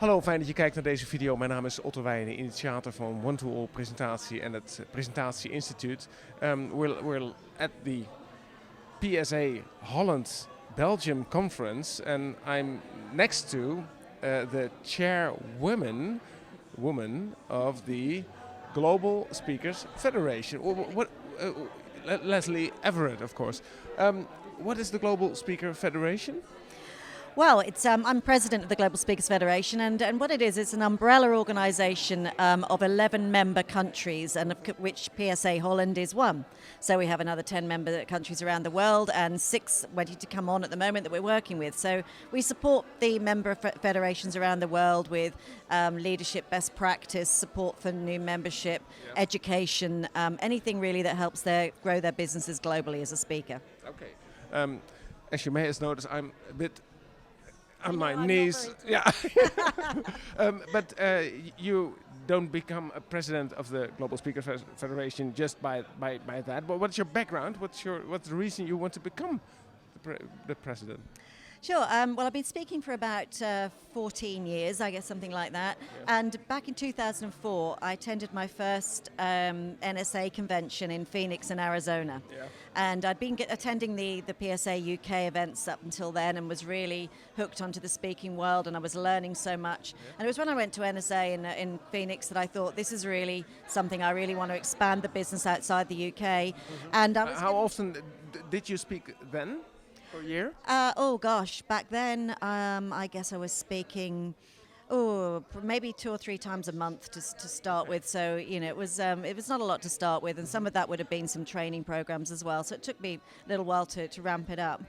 Hallo, fijn dat je kijkt naar deze video. Mijn naam is Otto Wijnen, initiator van One to All presentatie en het Presentatie Instituut. We're at the PSA Holland Belgium conference and I'm next to the chairwoman of the Global Speakers Federation. Lesley Everett, of course. What is the Global Speaker Federation? Well, I'm president of the Global Speakers Federation, and what it is, it's an umbrella organisation of 11 member countries, and of which PSA Holland is one. So we have another 10 member countries around the world, and 6 ready to come on at the moment that we're working with. So we support the member federations around the world with leadership, best practice, support for new membership, education, anything really that helps grow their businesses globally as a speaker. Okay. As you may have noticed, I'm a bit on my knees. Yeah. But you don't become a president of the Global Speaker Federation just by that. But what's your background? What's the reason you want to become the president? Sure. Well, I've been speaking for about 14 years, I guess, something like that. Yeah. And back in 2004, I attended my first NSA convention in Phoenix in Arizona. Yeah. And I'd been attending the PSA UK events up until then and was really hooked onto the speaking world, and I was learning so much. Yeah. And it was when I went to NSA in Phoenix that I thought, this is really something I really want to expand the business outside the UK. Mm-hmm. And how often did you speak then? Per year? Oh gosh, back then I guess I was speaking maybe 2 or 3 times a month to start with. So it was not a lot to start with, and some of that would have been some training programs as well. So it took me a little while to ramp it up.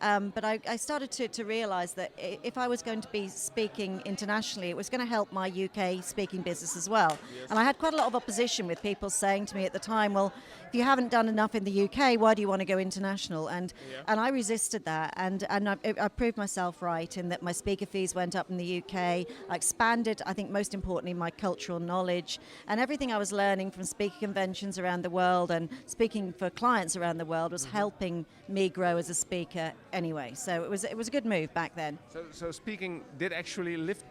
Mm-hmm. But I started to realise that if I was going to be speaking internationally, it was going to help my UK speaking business as well. Yes. And I had quite a lot of opposition with people saying to me at the time, well, if you haven't done enough in the UK, why do you want to go international? And I resisted that, and I proved myself right in that my speaker fees went up in the UK. I expanded, I think most importantly, my cultural knowledge, and everything I was learning from speaker conventions around the world and speaking for clients around the world was helping me grow as a speaker anyway. So it was a good move back then. So speaking did actually lift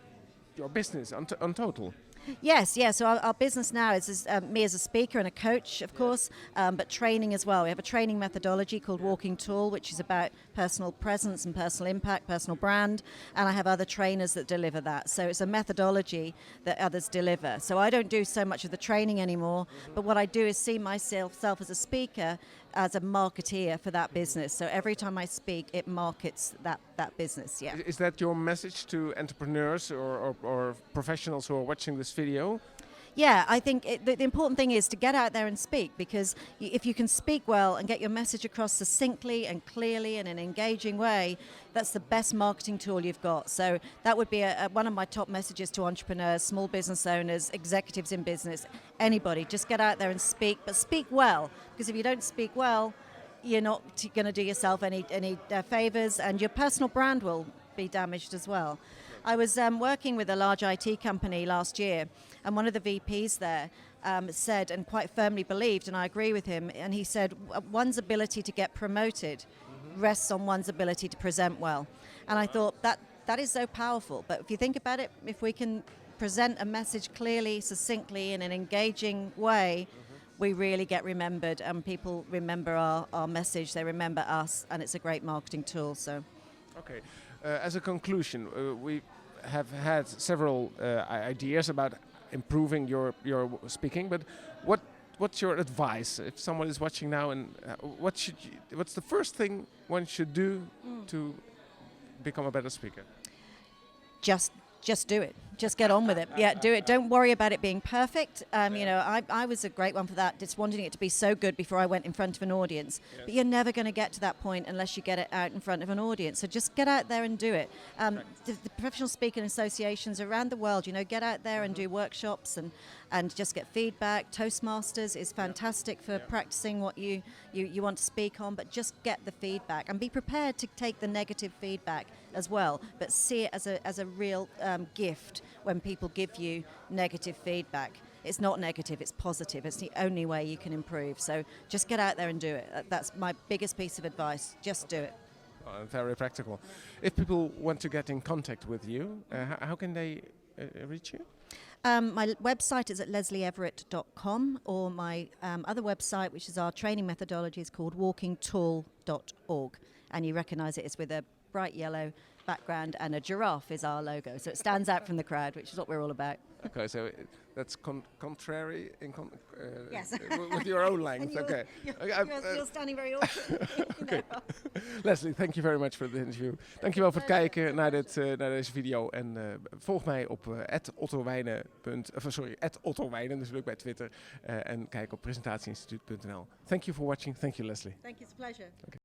your business on total? Yes. So our business now is me as a speaker and a coach, of course, but training as well. We have a training methodology called Walking Tall, which is about personal presence and personal impact, personal brand, and I have other trainers that deliver that. So it's a methodology that others deliver. So I don't do so much of the training anymore, but what I do is see myself as a speaker as a marketeer for that business. So every time I speak, it markets that business. Yeah. Is that your message to entrepreneurs or professionals who are watching this video? Yeah, I think the important thing is to get out there and speak, because if you can speak well and get your message across succinctly and clearly in an engaging way, that's the best marketing tool you've got. So that would be one of my top messages to entrepreneurs, small business owners, executives in business, anybody. Just get out there and speak, but speak well, because if you don't speak well, you're not going to do yourself any favors, and your personal brand will be damaged as well. I was working with a large IT company last year, and one of the VPs there said, and quite firmly believed, and I agree with him, and he said, one's ability to get promoted rests on one's ability to present well. And I thought that is so powerful. But if you think about it, if we can present a message clearly, succinctly, in an engaging way, we really get remembered, and people remember our message, they remember us, and it's a great marketing tool. So, okay. As a conclusion, we have had several ideas about improving your speaking, but what's your advice if someone is watching now, and what's the first thing one should do to become a better speaker? Just do it. Just get on with it. Yeah, do it. Don't worry about it being perfect. I was a great one for that, just wanting it to be so good before I went in front of an audience. Yes. But you're never going to get to that point unless you get it out in front of an audience. So just get out there and do it. The professional speaking associations around the world, get out there and do workshops and just get feedback. Toastmasters is fantastic for practicing what you want to speak on, but just get the feedback and be prepared to take the negative feedback as well, but see it as a real gift when people give you negative feedback. It's not negative, it's positive. It's the only way you can improve. So just get out there and do it. That's my biggest piece of advice. Just do it. Very practical. If people want to get in contact with you, how can they reach you? My website is at leslieeverett.com, or my other website, which is our training methodology, is called walkingtall.org. And you recognise it is with a bright yellow background, and a giraffe is our logo. So it stands out from the crowd, which is what we're all about. Okay, so that's contrary Yes. with your own length. Okay. You're standing very awkward. Okay. Leslie, thank you very much for the interview. Dankjewel voor het kijken naar deze video. En volg mij op Otto Wijnen, dus leuk bij Twitter. En kijk op presentatieinstituut.nl. Thank you for watching. Thank you, Lesley. Thank you, it's a pleasure. Okay.